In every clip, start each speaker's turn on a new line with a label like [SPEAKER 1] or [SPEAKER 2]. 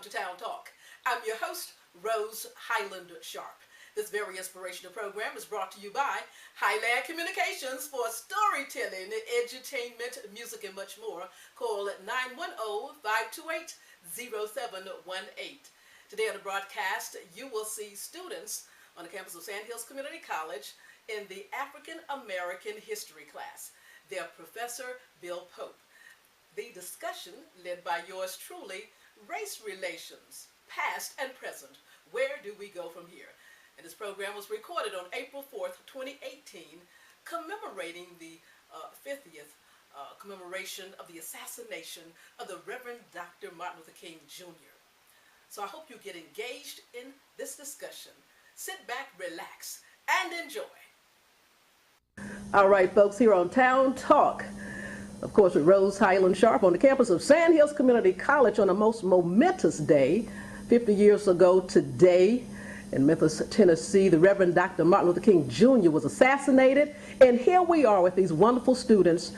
[SPEAKER 1] to Town Talk. I'm your host, Rose Highland Sharp. This very inspirational program is brought to you by Highland Communications for storytelling, edutainment, music, and much more. Call at 910-528-0718. Today on the broadcast, you will see students on the campus of Sand Hills Community College in the African American History class. Their professor, Bill Pope. The discussion, led by yours truly, race relations, past and present. Where do we go from here? And this program was recorded on April 4th, 2018, commemorating the 50th commemoration of the assassination of the Reverend Dr. Martin Luther King Jr. So I hope you get engaged in this discussion. Sit back, relax, and enjoy. All right, folks, here on Town Talk, of course, with Rose Highland Sharp on the campus of Sand Hills Community College on a most momentous day, 50 years ago today, in Memphis, Tennessee, the Reverend Dr. Martin Luther King Jr. was assassinated, and here we are with these wonderful students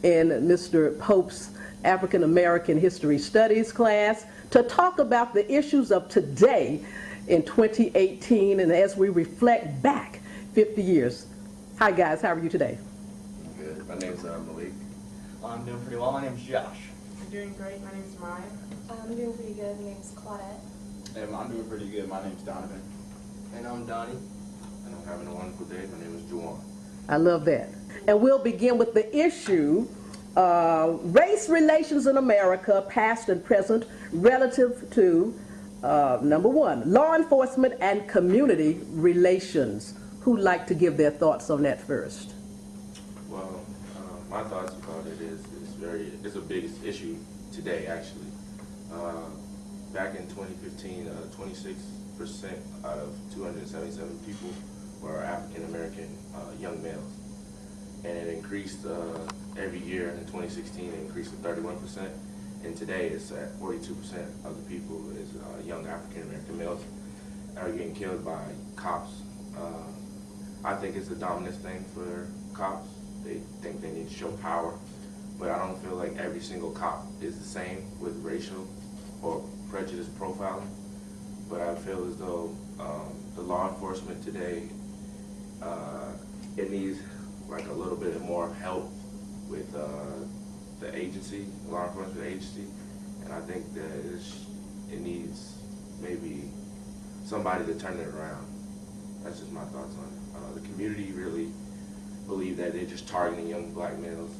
[SPEAKER 1] in Mr. Pope's African American History Studies class to talk about the issues of today in 2018 and as we reflect back 50 years. Hi guys, how are you today?
[SPEAKER 2] Good. My name's Malik.
[SPEAKER 3] I'm doing pretty well. My name's Josh.
[SPEAKER 4] I'm doing great. My name's Maya.
[SPEAKER 5] I'm doing pretty good. My name's Claudette.
[SPEAKER 6] And I'm doing pretty good. My name's Donovan.
[SPEAKER 2] And I'm Donnie. And I'm having a wonderful day. My name is Juwan.
[SPEAKER 1] I love that. And we'll begin with the issue, race relations in America, past and present, relative to, number one, law enforcement and community relations. Who'd like to give their thoughts on that first?
[SPEAKER 2] Well, my thoughts about it is it's a big issue today, actually. Back in 2015, 26% out of 277 people were African American young males. And it increased every year. In 2016, it increased to 31%. And today, it's at 42% of the people is young African American males are getting killed by cops. I think it's a dominance thing for cops. They think they need to show power, but I don't feel like every single cop is the same with racial or prejudice profiling. But I feel as though the law enforcement today, it needs like a little bit more help with the agency, law enforcement agency, and I think that it needs maybe somebody to turn it around. That's just my thoughts on it. The community really believe that they're just targeting young black males.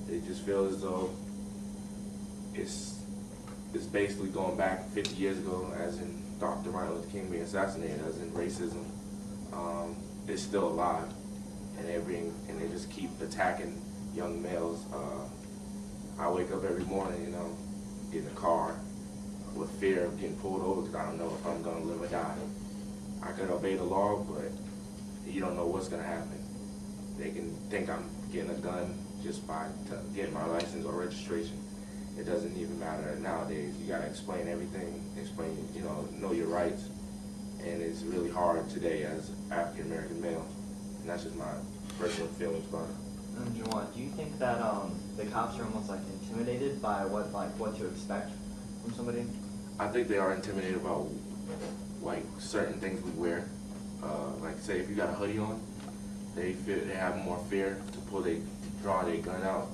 [SPEAKER 2] They just feel as though it's basically going back 50 years ago, as in Dr. Martin Luther King being assassinated, as in racism. It's still alive, and they just keep attacking young males. I wake up every morning, get in a car with fear of getting pulled over because I don't know if I'm going to live or die. I can obey the law, but you don't know what's going to happen. They can think I'm getting a gun just by getting my license or registration. It doesn't even matter nowadays. You got to explain everything, know your rights. And it's really hard today as African American male. And that's just my personal feelings about it.
[SPEAKER 3] Juwan, do you think that the cops are almost like intimidated by what to expect from somebody?
[SPEAKER 2] I think they are intimidated about like certain things we wear. Like say if you got a hoodie on, they have more fear to draw their gun out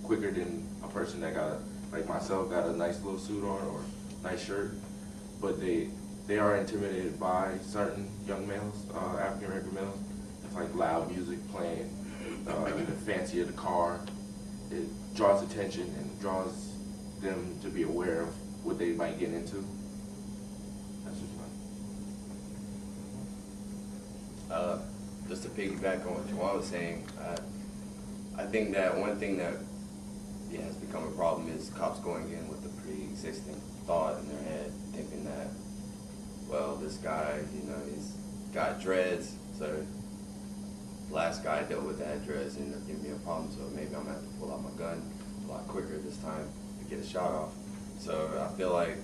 [SPEAKER 2] quicker than a person that got, like myself, got a nice little suit on or nice shirt. But they are intimidated by certain young males, African American males. It's like loud music playing, the fancier the car. It draws attention and draws them to be aware of what they might get into. That's just fun.
[SPEAKER 7] Just to piggyback on what Juwan was saying, I think that one thing that has become a problem is cops going in with a pre-existing thought in their head, thinking that, well, this guy, he's got dreads, so last guy dealt with that dreads ended up giving me a problem, so maybe I'm gonna have to pull out my gun a lot quicker this time to get a shot off. So I feel like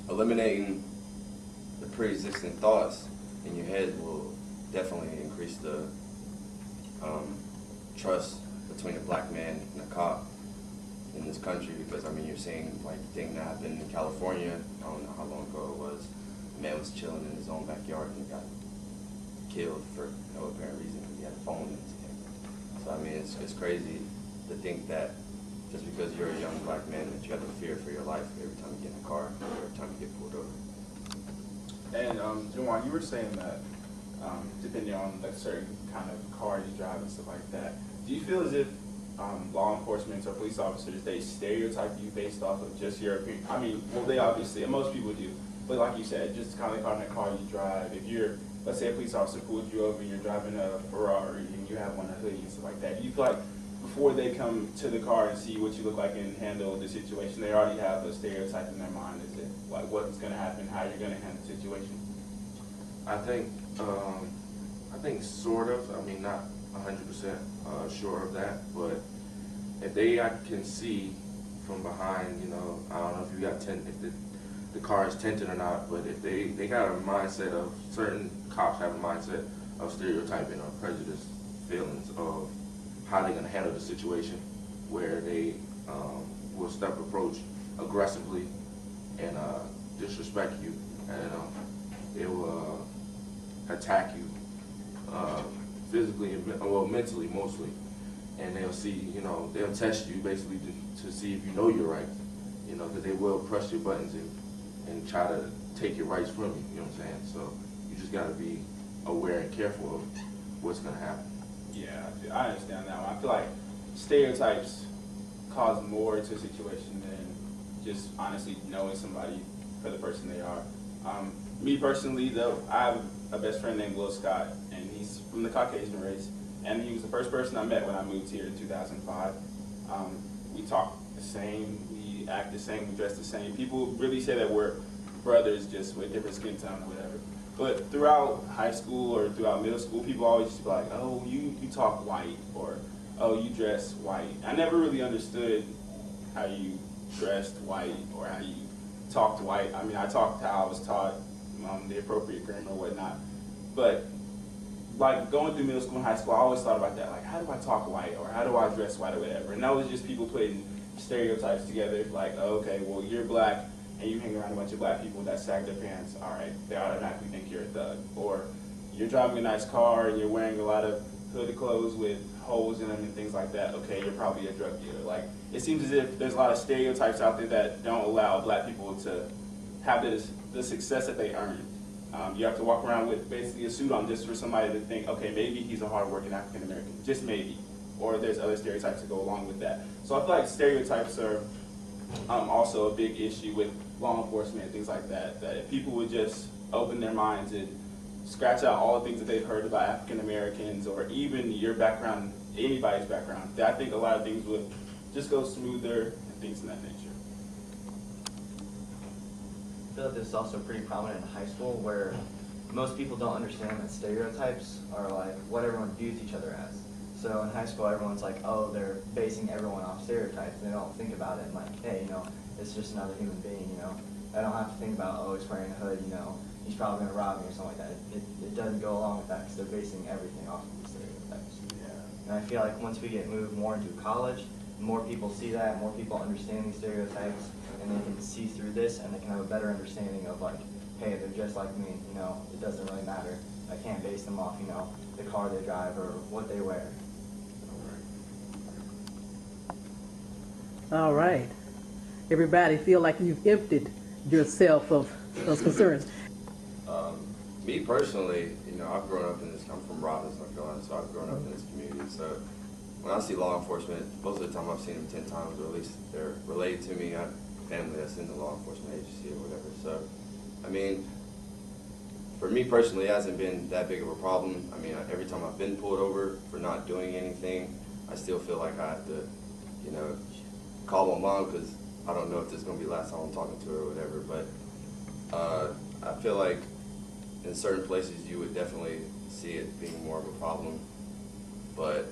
[SPEAKER 7] eliminating the pre-existing thoughts in your head will definitely increase the trust between a black man and a cop. in this country, because I mean, you're seeing like the thing that happened in California. I don't know how long ago it was. A man was chilling in his own backyard and got killed for no apparent reason because he had a phone in his hand. So I mean, it's crazy to think that just because you're a young black man that you have to fear for your life every time you get in a car, or every time you get pulled over.
[SPEAKER 6] And Juwan, you were saying that depending on the certain kind of car you drive and stuff like that, do you feel as if law enforcement or police officers, they stereotype you based off of just your appearance? I mean, well, they obviously, and most people do, but like you said, just kind of on the car you drive. If you're, let's say a police officer pulled you over and you're driving a Ferrari and you have on a hoodie and stuff like that, do you feel like before they come to the car and see what you look like and handle the situation, they already have a stereotype in their mind as if like what's going to happen, how you're going to handle the situation?
[SPEAKER 2] I think sort of. I mean, not 100% sure of that, but if they can see from behind, you know, I don't know if you got if the car is tinted or not, but if they got a mindset of, certain cops have a mindset of stereotyping or prejudice feelings of how they're going to handle the situation, where they will approach aggressively and disrespect you, and they will attack you physically and mentally mostly, and they'll see, you know, they'll test you basically to see if you know your rights, you know, because they will press your buttons and try to take your rights from you, you know what I'm saying? So you just got to be aware and careful of what's going to happen.
[SPEAKER 6] Yeah, I understand that one. I feel like stereotypes cause more to a situation than just honestly knowing somebody for the person they are. Me personally, though, I have a best friend named Will Scott, and he's from the Caucasian race, and he was the first person I met when I moved here in 2005. We talk the same, we act the same, we dress the same. People really say that we're brothers just with different skin tone or whatever. But throughout high school or throughout middle school, people always used to be like, oh, you talk white, or oh, you dress white. I never really understood how you dressed white or how you talked white. I mean, I talked how I was taught, the appropriate grammar or whatnot. But like going through middle school and high school, I always thought about that, like how do I talk white or how do I dress white or whatever. And that was just people putting stereotypes together, like, oh, okay, well, you're black and you hang around a bunch of black people that sag their pants, all right, they automatically think you're a thug. Or you're driving a nice car and you're wearing a lot of hooded clothes with holes in them and things like that, okay, you're probably a drug dealer. Like, it seems as if there's a lot of stereotypes out there that don't allow black people to have the success that they earned. You have to walk around with basically a suit on just for somebody to think, okay, maybe he's a hardworking African American, just maybe. Or there's other stereotypes that go along with that. So I feel like stereotypes are also a big issue with law enforcement and things like that, that if people would just open their minds and scratch out all the things that they've heard about African Americans or even your background, anybody's background, I think a lot of things would just go smoother and things of that nature.
[SPEAKER 3] I feel like this is also pretty prominent in high school, where most people don't understand that stereotypes are like what everyone views each other as. So in high school, everyone's like, oh, they're basing everyone off stereotypes. They don't think about it and like, hey, you know, it's just another human being, you know. I don't have to think about, oh, he's wearing a hood, you know, he's probably going to rob me or something like that. It doesn't go along with that because they're basing everything off of these stereotypes. Yeah. And I feel like once we get moved more into college, more people see that, more people understand these stereotypes, and they can see through this and they can have a better understanding of like, hey, they're just like me, you know, it doesn't really matter. I can't base them off, you know, the car they drive or what they wear.
[SPEAKER 1] All right. Everybody feel like you've emptied yourself of those concerns.
[SPEAKER 7] Me personally, you know, I've grown up in this, I'm from Robbins, North Carolina, so I've grown up in this community. So when I see law enforcement, most of the time I've seen them 10 times, or at least they're related to me. I have family that's in the law enforcement agency or whatever. So, I mean, for me personally, it hasn't been that big of a problem. I mean, every time I've been pulled over for not doing anything, I still feel like I have to, you know, call my mom because I don't know if this is going to be the last time I'm talking to her or whatever. But I feel like in certain places you would definitely see it being more of a problem. But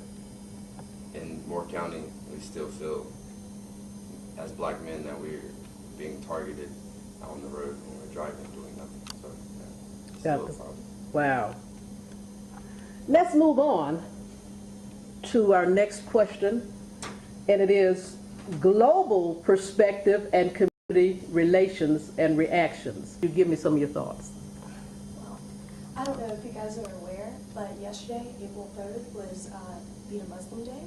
[SPEAKER 7] in Moore County, we still feel as black men that we're being targeted out on the road when we're driving and doing nothing. So yeah, it's still a problem.
[SPEAKER 1] Wow. Let's move on to our next question, and it is, global perspective and community relations and reactions. You give me some of your thoughts.
[SPEAKER 5] Well, I don't know if you guys are aware, but yesterday, April 3rd, was Beat a Muslim Day.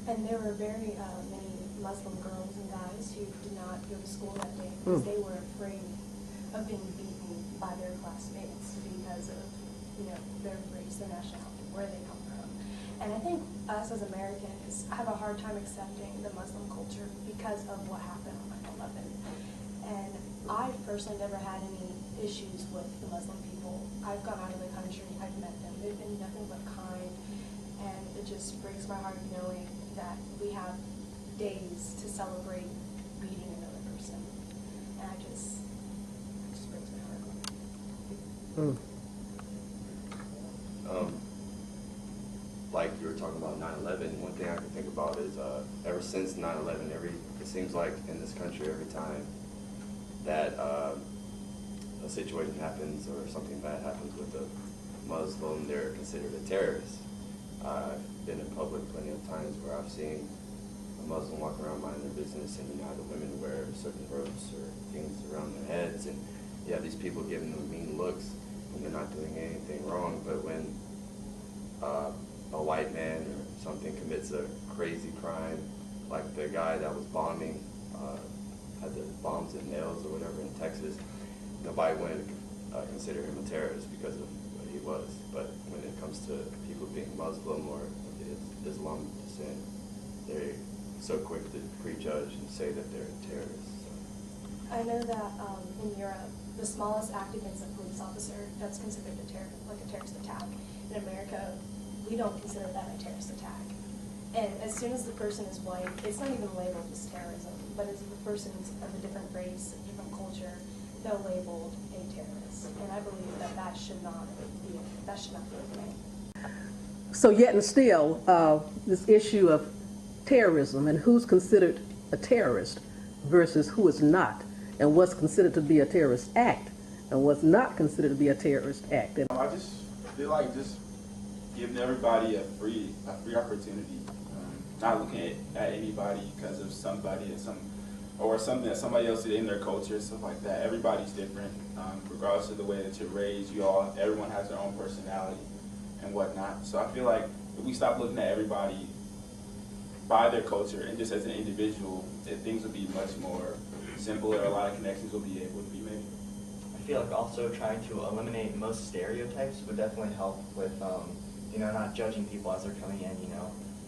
[SPEAKER 5] And there were very many Muslim girls and guys who did not go to school that day because they were afraid of being beaten by their classmates because of, their race, their nationality, where they come from. And I think us as Americans have a hard time accepting the Muslim culture because of what happened on 9/11. And I personally never had any issues with the Muslim people. I've gone out of the country, I've met them, they've been nothing but kind, and it just breaks my heart knowing that we have days to celebrate beating another person. And it just breaks my heart.
[SPEAKER 7] Like you were talking about 9/11, one thing I can think about is ever since 9/11, it seems like in this country every time that a situation happens or something bad happens with a Muslim, they're considered a terrorist. I've been in public plenty of times where I've seen a Muslim walk around minding their business, and the women wear certain robes or things around their heads, and you have these people giving them mean looks when they're not doing anything wrong. But when a white man or something commits a crazy crime, like the guy that was bombing, had the bombs and nails or whatever in Texas, nobody would consider him a terrorist because of what he was. But when it comes to people being Muslim or Islamic descent, they're so quick to prejudge and say that they're terrorists. So.
[SPEAKER 5] I know that in Europe, the smallest act against a police officer, that's considered a terrorist attack. In America, we don't consider that a terrorist attack. And as soon as the person is white, it's not even labeled as terrorism, but as the person's of a different race, a different culture, they're labeled a terrorist. And I believe that that should not be okay.
[SPEAKER 1] So yet and still, this issue of terrorism and who's considered a terrorist versus who is not, and what's considered to be a terrorist act and what's not considered to be a terrorist act. And
[SPEAKER 6] I just feel like just giving everybody a free opportunity, not looking at anybody because of somebody or something that somebody else did in their culture, stuff like that. Everybody's different, regardless of the way that you're raised. Everyone has their own personality and whatnot. So I feel like if we stop looking at everybody by their culture and just as an individual, things will be much more simpler. A lot of connections will be able to be made.
[SPEAKER 3] I feel like also trying to eliminate most stereotypes would definitely help with, not judging people as they're coming in,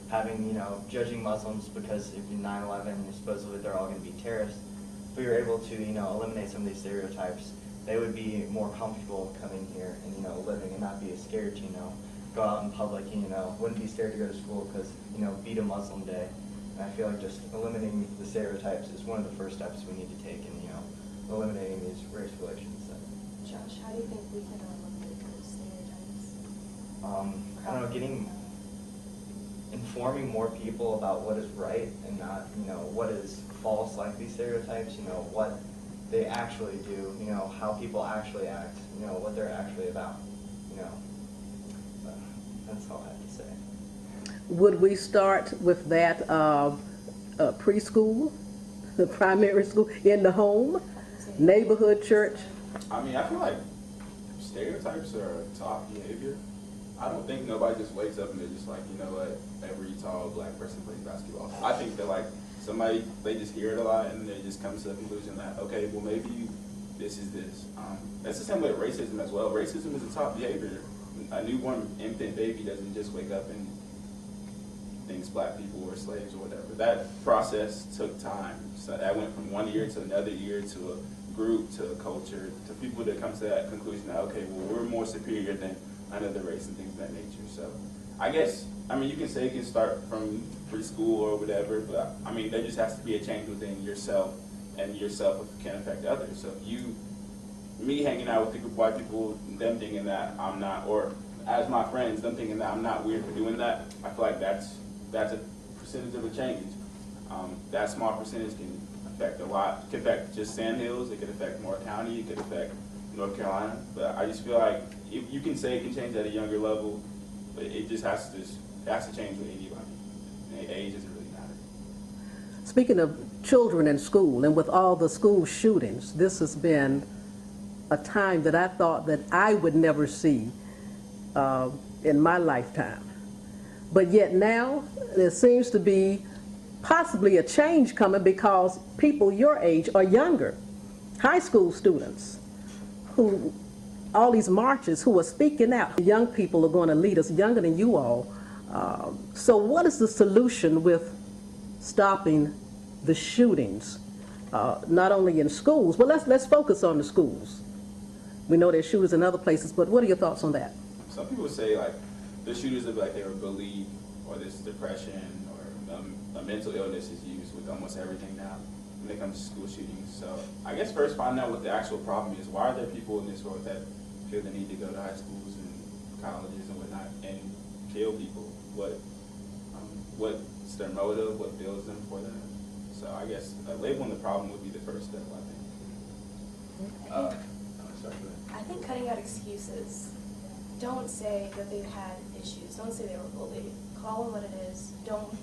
[SPEAKER 3] having, judging Muslims because if you're 9/11, supposedly they're all going to be terrorists. If we were able to, eliminate some of these stereotypes, they would be more comfortable coming here and, living and not be as scared to, go out in public and, wouldn't be scared to go to school because, beat a Muslim day. And I feel like just eliminating the stereotypes is one of the first steps we need to take in, eliminating these race relations.
[SPEAKER 5] Josh, how do you think we can eliminate those stereotypes?
[SPEAKER 3] I don't know, informing more people about what is right and not, what is false, like these stereotypes, what they actually do, how people actually act, what they're actually about, that's all I have to say.
[SPEAKER 1] would we start with that preschool, the primary school, in the home, neighborhood church?
[SPEAKER 6] I mean, I feel like stereotypes are taught behavior. I don't think nobody just wakes up and they're just like, you know what, every tall black person plays basketball. I think that they just hear it a lot and they just come to the conclusion that, okay, well maybe this is this. That's the same way with racism as well. Racism is a taught behavior. A newborn infant baby doesn't just wake up and thinks black people were slaves or whatever. That process took time. So that went from one ear to another ear to a group to a culture to people that come to that conclusion that, okay, well we're more superior than another race and things of that nature. So I guess, you can say it can start from preschool or whatever, but there just has to be a change within yourself, and yourself can affect others. So if me hanging out with a group of white people, them thinking that I'm not, or as my friends, them thinking that I'm not weird for doing that, I feel like that's a percentage of a change. That small percentage can affect a lot. It could affect just Sand Hills, it could affect Moore County, it could affect North Carolina, but I just feel like if you can say it can change at a younger level, but it has to change with anybody. Age doesn't really matter.
[SPEAKER 1] speaking of children in school, and with all the school shootings, this has been a time that I thought that I would never see in my lifetime. But yet now, there seems to be possibly a change coming because people your age or younger, high school students, who, all these marches, who are speaking out. Young people are going to lead us, younger than you all. So what is the solution with stopping the shootings, not only in schools? Well, let's focus on the schools. We know there's shooters in other places, but what are your thoughts on that?
[SPEAKER 6] Some people say like the shooters look like they were bullied, or this depression, or a mental illness is used with almost everything now when it comes to school shootings. So I guess first find out what the actual problem is. Why are there people in this world that feel the need to go to high schools and colleges and whatnot and kill people? What's their motive? What builds them for that? So I guess labeling the problem would be the first step, I think.
[SPEAKER 5] I think cutting out excuses. Don't say that they had issues. Don't say they were bullied. Call them what it is. Don't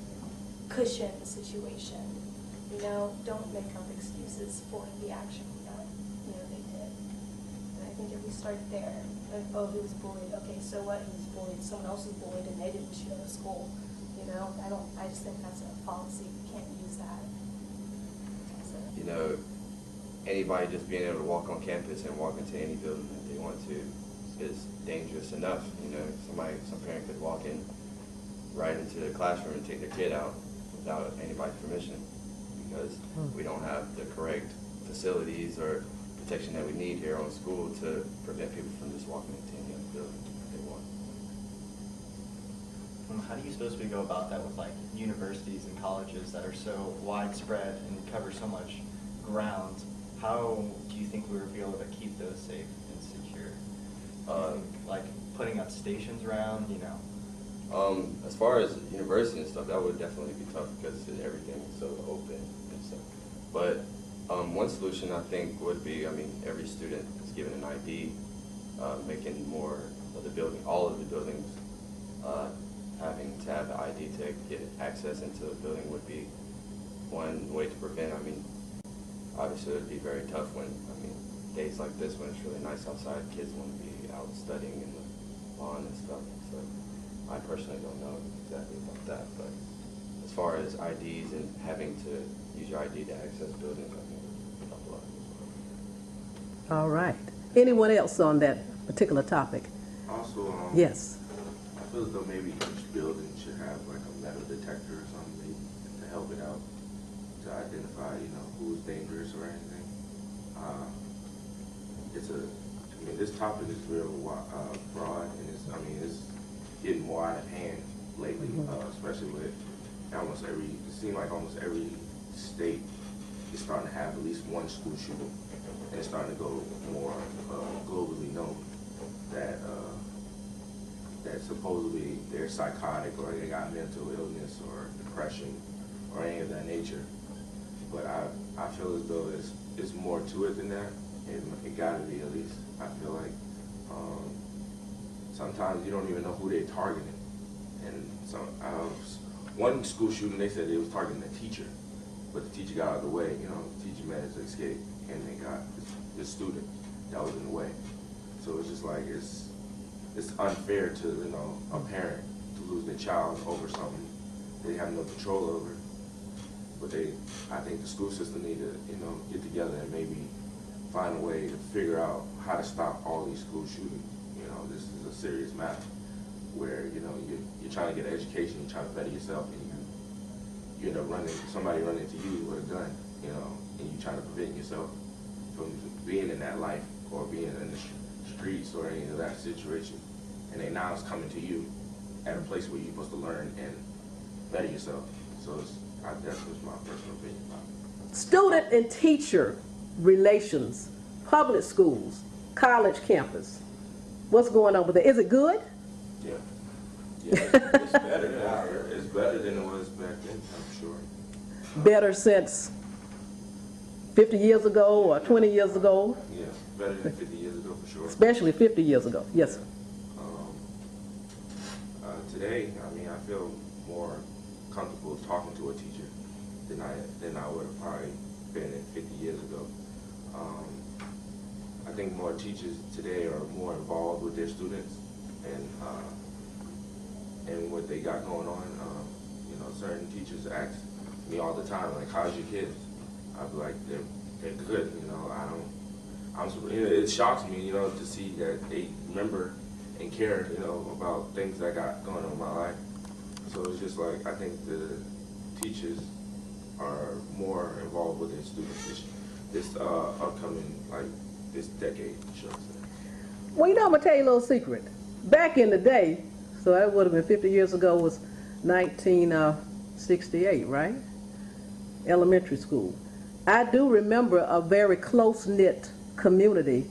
[SPEAKER 5] cushion the situation. You know, don't make up excuses for the action that they did. And I think if we start there, like, oh, he was bullied. Okay, so what? He was bullied. Someone else was bullied, and they didn't show up at school. You know, I just think that's a fallacy. We can't use that.
[SPEAKER 7] You know, anybody just being able to walk on campus and walk into any building that they want to is dangerous enough. You know, some parent could walk in right into the classroom and take their kid out without anybody's permission, because we don't have the correct facilities or protection that we need here on school to prevent people from just walking into any other building that they want.
[SPEAKER 3] How do you suppose we go about that with like universities and colleges that are so widespread and cover so much ground? How do you think we would be able to keep those safe and secure? Like putting up stations around, you know?
[SPEAKER 7] As far as university and stuff, that would definitely be tough because everything is so open and stuff. But one solution I think would be, every student is given an ID, making more of the building, all of the buildings, having to have the ID to get access into the building would be one way to prevent. Obviously it would be very tough when, days like this when it's really nice outside, kids want to be out studying in the lawn and stuff. So I personally don't know exactly about that, but as far as IDs and having to use your ID to access buildings, I think it would help a lot as well.
[SPEAKER 1] All right. Anyone else on that particular topic?
[SPEAKER 2] Also,
[SPEAKER 1] Yes.
[SPEAKER 2] I feel as though maybe each building should have like a metal detector or something to help it out, to identify, who's dangerous or anything. This topic is real broad, and it's getting more out of hand lately, especially with it seems like almost every state is starting to have at least one school shooting, and it's starting to go more globally known that supposedly they're psychotic or they got mental illness or depression or any of that nature. But I feel as though it's more to it than that. It gotta be, at least. I feel like sometimes you don't even know who they're targeting. And one school shooting, they said they was targeting a teacher, but the teacher got out of the way. The teacher managed to escape, and they got this student that was in the way. So it's just like it's unfair to a parent to lose their child over something they have no control over. But I think the school system need to get together and maybe find a way to figure out how to stop all these school shootings. This is a serious matter where you're trying to get an education, you're trying to better yourself, and you end up somebody running into you with a gun, and you're trying to prevent yourself from being in that life or being in the streets or any of that situation. And then now it's coming to you at a place where you're supposed to learn and better yourself. So that's just my personal opinion about it.
[SPEAKER 1] Student and teacher relations, public schools, college campus. What's going on with it? Is it good?
[SPEAKER 2] Yeah, it's better now. It's better than it was back then, I'm sure.
[SPEAKER 1] Better since 50 years ago or 20 years ago?
[SPEAKER 2] Yeah, better than 50 years ago for sure.
[SPEAKER 1] Especially 50 years ago, yes.
[SPEAKER 2] Today, I feel more comfortable talking to a teacher than I would have probably been in 50 years ago. I think more teachers today are more involved with their students and what they got going on. You know, certain teachers ask me all the time, like, "How's your kids?" I'd be like, "They're good." You know, it shocks me, you know, to see that they remember and care, you know, about things I got going on in my life. So it's just like, I think the teachers are more involved with their students this upcoming, like, this decade, should I say.
[SPEAKER 1] Well, you know, I'm going to tell you a little secret. Back in the day, so that would have been 50 years ago, was 1968, right? Elementary school. I do remember a very close-knit community,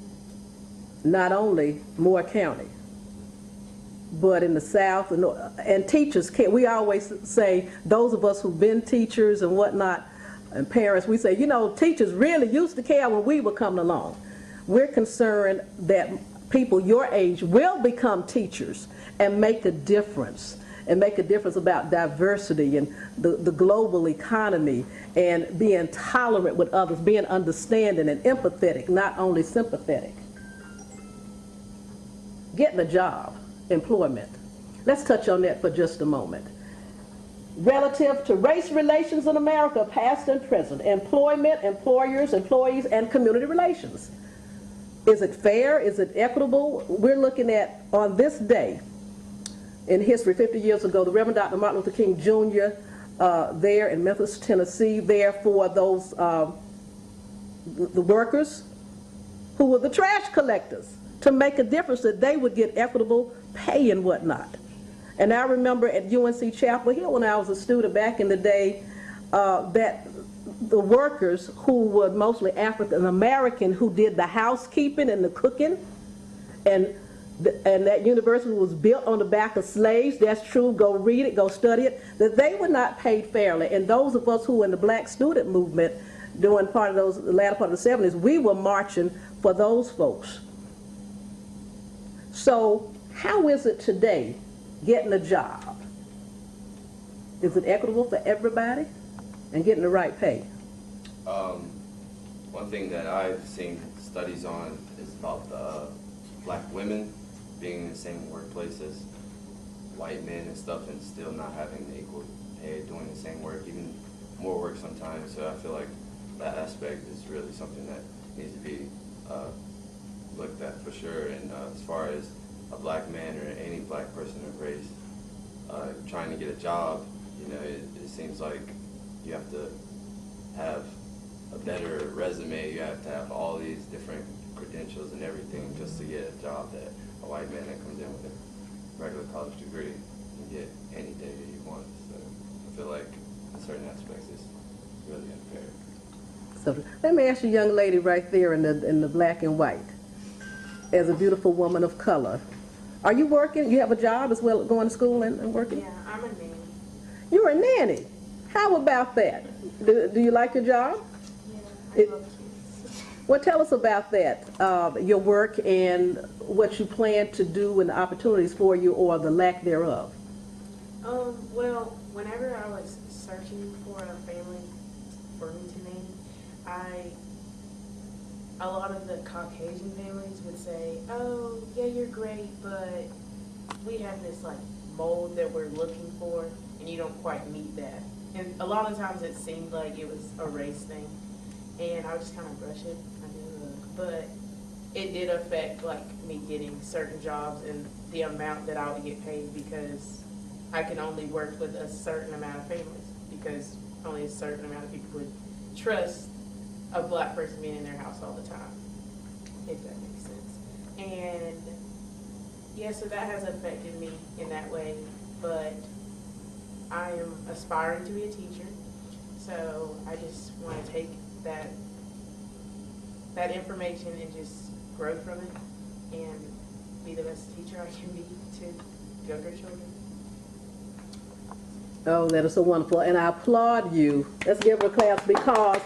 [SPEAKER 1] not only Moore County, but in the South, and teachers care. We always say, those of us who've been teachers and whatnot, and parents, we say, you know, teachers really used to care when we were coming along. We're concerned that people your age will become teachers and make a difference, about diversity and the global economy, and being tolerant with others, being understanding and empathetic, not only sympathetic. Getting a job, employment. Let's touch on that for just a moment. Relative to race relations in America, past and present, employment, employers, employees, and community relations. Is it fair? Is it equitable? We're looking at, on this day in history, 50 years ago, the Reverend Dr. Martin Luther King Jr. There in Memphis, Tennessee, there for those, the workers who were the trash collectors, to make a difference that they would get equitable pay and whatnot. And I remember at UNC Chapel Hill when I was a student back in the day, that the workers who were mostly African American, who did the housekeeping and the cooking, and that university was built on the back of slaves. That's true. Go read it, go study it. That they were not paid fairly. And those of us who were in the black student movement during the latter part of the 70s, we were marching for those folks. So how is it today getting a job? Is it equitable for everybody and getting the right pay?
[SPEAKER 7] One thing that I've seen studies on is about the black women being in the same workplaces, white men and stuff, and still not having the equal pay, doing the same work, even more work sometimes. So I feel like that aspect is really something that needs to be looked at for sure. And as far as a black man or any black person of race trying to get a job, you know, it seems like you have to have a better resume. You have to have all these different credentials and everything just to get a job that a white man that comes in with a regular college degree can get any day that he wants. So I feel like in certain aspects it's really unfair.
[SPEAKER 1] So let me ask you, young lady right there in the black and white, as a beautiful woman of color, are you working? You have a job as well, going to school and working?
[SPEAKER 4] Yeah, I'm a nanny.
[SPEAKER 1] You're a nanny. How about that? Do you like your job?
[SPEAKER 4] Yeah, I love kids.
[SPEAKER 1] Well, tell us about that, your work and what you plan to do and the opportunities for you or the lack thereof.
[SPEAKER 4] Well, whenever I was searching for a family for me to name, a lot of the Caucasian families would say, "Oh, yeah, you're great, but we have this like mold that we're looking for, and you don't quite meet that." And a lot of times it seemed like it was a race thing, and I would just kind of brush it under the rug. But it did affect like me getting certain jobs and the amount that I would get paid, because I can only work with a certain amount of families, because only a certain amount of people would trust a black person being in their house all the time, if that makes sense. And yeah, so that has affected me in that way, but I am aspiring to be a teacher, so I just want to take that information and just grow from it and be the best teacher I can be to younger children.
[SPEAKER 1] Oh, that is so wonderful, and I applaud you. Let's give her a clap, because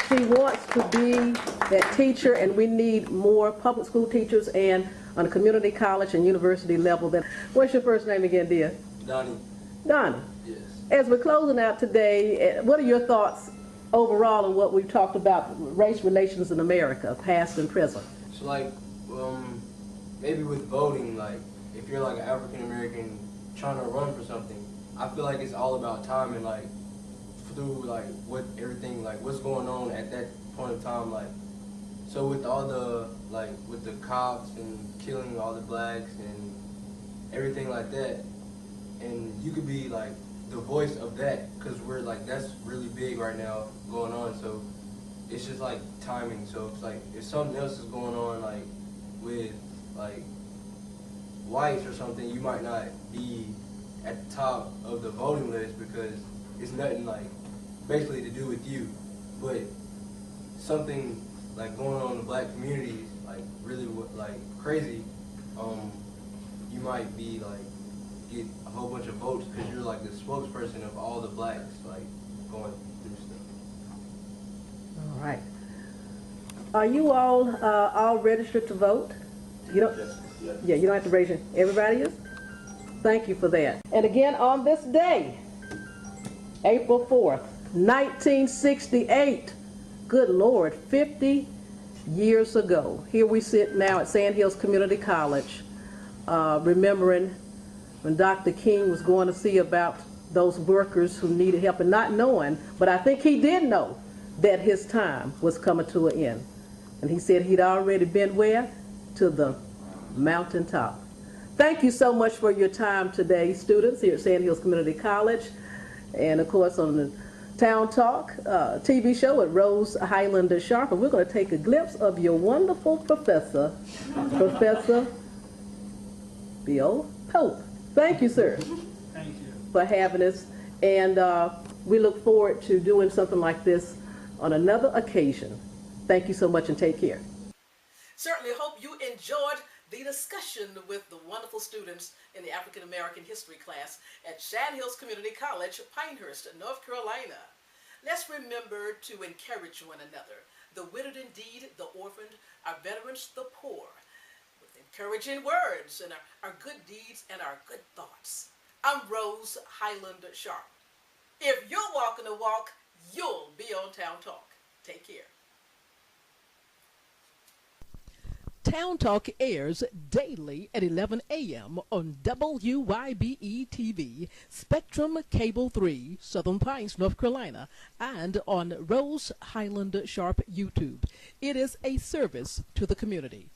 [SPEAKER 1] she wants to be that teacher, and we need more public school teachers and on a community college and university level. What's your first name again, dear?
[SPEAKER 8] Donnie.
[SPEAKER 1] Donnie.
[SPEAKER 8] Yes.
[SPEAKER 1] As we're closing out today, what are your thoughts overall on what we've talked about, race relations in America, past and present?
[SPEAKER 8] So like, maybe with voting, like if you're like an African American trying to run for something, I feel like it's all about time and like through like what everything like what's going on at that point of time. Like, so with all the like with the cops and killing all the blacks and everything like that, and you could be like the voice of that, because we're like, that's really big right now going on. So it's just like timing. So it's like if something else is going on like with like whites or something, you might not be at the top of the voting list because it's nothing like basically to do with you. But something like going on in the black community, like really like crazy, you might be like get a whole bunch of votes because you're like the spokesperson of all the blacks like going through stuff.
[SPEAKER 1] All right. Are you all registered to vote? You don't.
[SPEAKER 6] Yes.
[SPEAKER 1] Yeah, you don't have to raise your. Everybody is. Thank you for that. And again, on this day, April 4th, 1968. Good Lord, 50 years ago. Here we sit now at Sand Hills Community College, remembering when Dr. King was going to see about those workers who needed help and not knowing, but I think he did know that his time was coming to an end. And he said he'd already been where? To the mountaintop. Thank you so much for your time today, students here at Sand Hills Community College. And of course on the Town Talk TV show at Rose Highland Sharp. And we're going to take a glimpse of your wonderful professor, Professor Bill Pope. Thank you, sir.
[SPEAKER 9] Thank you.
[SPEAKER 1] For having us. And we look forward to doing something like this on another occasion. Thank you so much and take care. Certainly hope you enjoyed the discussion with the wonderful students in the African American History class at Sand Hills Community College, Pinehurst, North Carolina. Let's remember to encourage one another, the widowed indeed, the orphaned, our veterans, the poor, with encouraging words and our good deeds and our good thoughts. I'm Rose Highland Sharp. If you're walking the walk, you'll be on Town Talk. Take care. Town Talk airs daily at 11 a.m. on WYBE TV, Spectrum Cable 3, Southern Pines, North Carolina, and on Rose Highland Sharp YouTube. It is a service to the community.